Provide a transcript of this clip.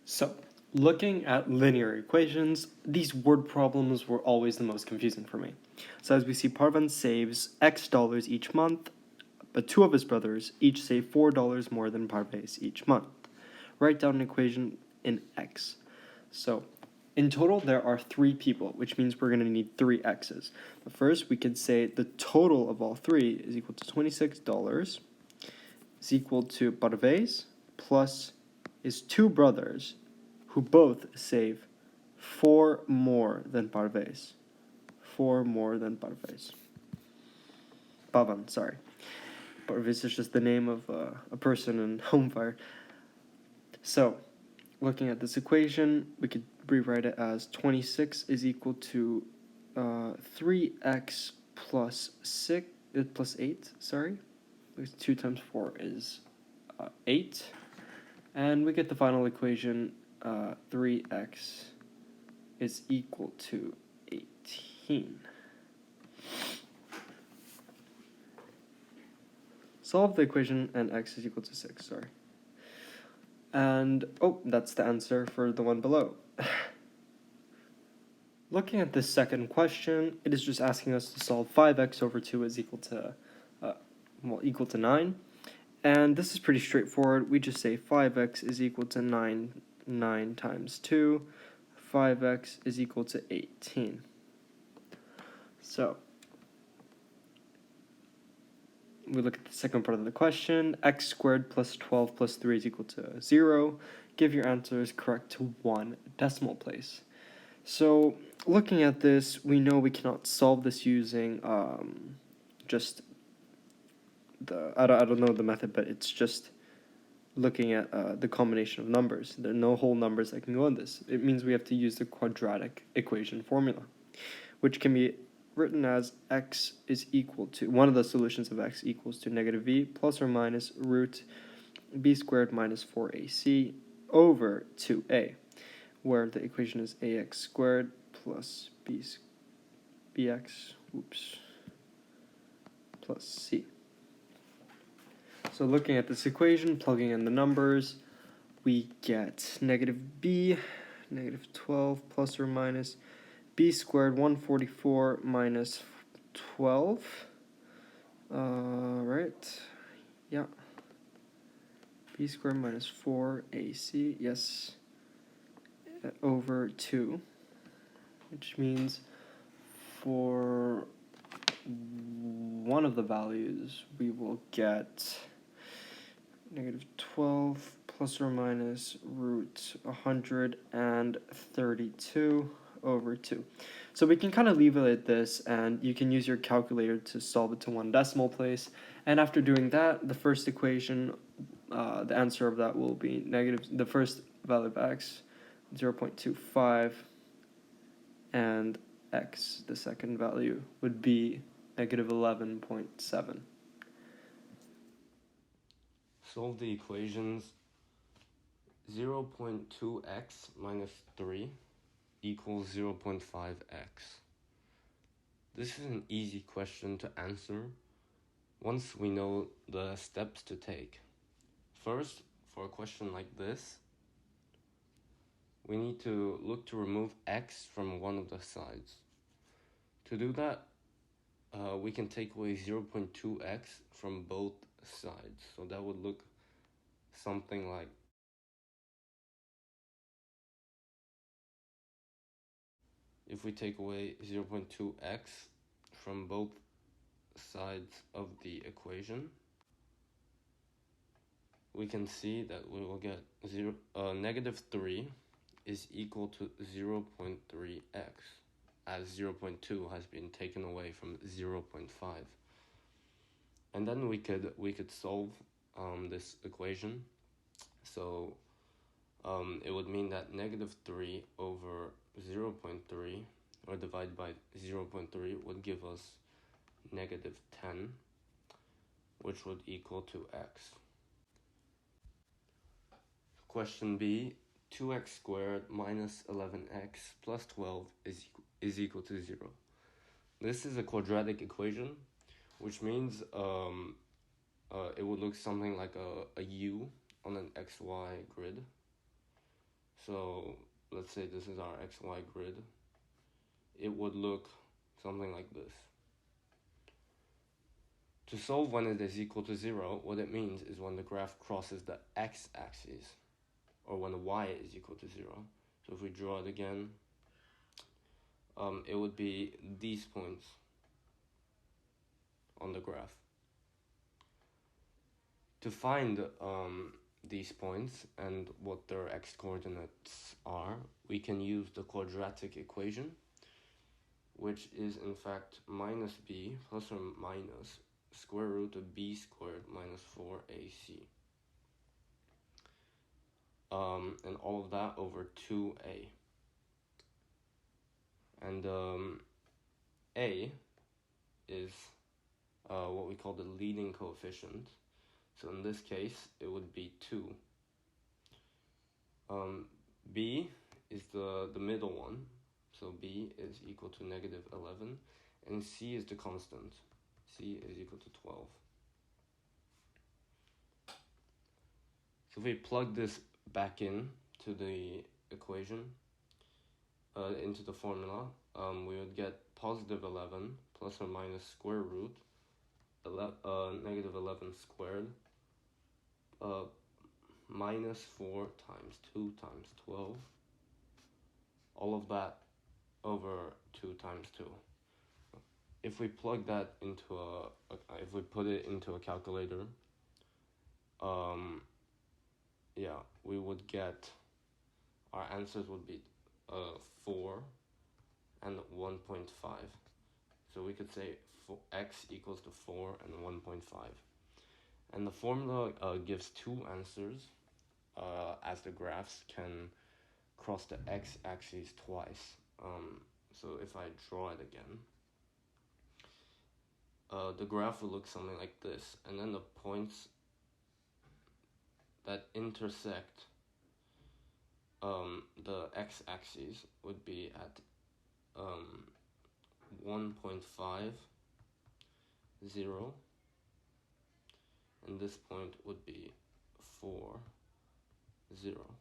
So, looking at linear equations, these word problems were always the most confusing for me. So as we see, Parvan saves X dollars each month, but two of his brothers each save $4 more than Parvez each month. Write down an equation in X. So, in total, there are 3 people, which means we're going to need 3 X's. But first, we could say the total of all 3 is equal to $26 is equal to Parvez plus his 2 brothers, who both save 4 more than Parvez. 4 more than Parvez. Pavan, sorry. Parvez is just the name of a person in Homefire. So, looking at this equation, we could rewrite it as 26 is equal to 3x plus 8, sorry. 2 times 4 is 8. And we get the final equation, 3x is equal to 18. Solve the equation and x is equal to 6, sorry. And, that's the answer for the one below. Looking at this second question, it is just asking us to solve 5x over 2 is equal to 9. And this is pretty straightforward. We just say 5x is equal to 9 times 2. 5x is equal to 18. So, we look at the second part of the question. X squared plus 12 plus 3 is equal to 0. Give your answers correct to 1 decimal place. So, looking at this, we know we cannot solve this using just I don't know the method, but it's just looking at the combination of numbers. There are no whole numbers that can go in this. It means we have to use the quadratic equation formula, which can be written as x is equal to, one of the solutions of x equals to negative v plus or minus root b squared minus 4ac over 2a, where the equation is ax squared plus bx plus c. So looking at this equation, plugging in the numbers, we get negative b, negative 12 plus or minus b squared 144 minus 12. Right? Yeah. B squared minus 4ac, yes, over 2, which means for one of the values we will get negative 12 plus or minus root 132 over 2. So we can kind of leave it at this, and you can use your calculator to solve it to 1 decimal place. And after doing that, the first equation, the answer of that will be the first value of x, 0.25, and x, the second value, would be negative 11.7. Solve the equations 0.2x minus 3 equals 0.5x. This is an easy question to answer once we know the steps to take. First, for a question like this, we need to look to remove x from one of the sides. To do that, we can take away 0.2x from both sides. So that would look something like if we take away 0.2x from both sides of the equation, we can see that we will get negative 3 is equal to 0.3x, as 0.2 has been taken away from 0.5. And then we could solve this equation. So it would mean that negative 3 over 0.3 or divided by 0.3 would give us negative 10, which would equal to x. Question B, 2x squared minus 11x plus 12 is equal to 0. This is a quadratic equation, which means it would look something like a U on an XY grid. So let's say this is our XY grid. It would look something like this. To solve when it is equal to 0, what it means is when the graph crosses the x-axis, or when the y is equal to 0. So if we draw it again, it would be these points on the graph. To find these points and what their x-coordinates are, we can use the quadratic equation, which is in fact minus b plus or minus square root of b squared minus 4ac. And all of that over 2a. And a is what we call the leading coefficient. So in this case, it would be 2. B is the middle one. So b is equal to negative 11. And c is the constant. C is equal to 12. So if we plug this back in to the equation, into the formula, we would get positive 11 plus or minus square root negative 11 squared minus 4 times 2 times 12. All of that over 2 times 2. If we plug that into if we put it into a calculator, yeah, we would get, our answers would be 4 and 1.5. So we could say x equals to 4 and 1.5. And the formula gives two answers, as the graphs can cross the x-axis twice. So if I draw it again, the graph will look something like this, and then the points that intersect the x-axis would be at 1.5, 0, and this point would be 4, 0.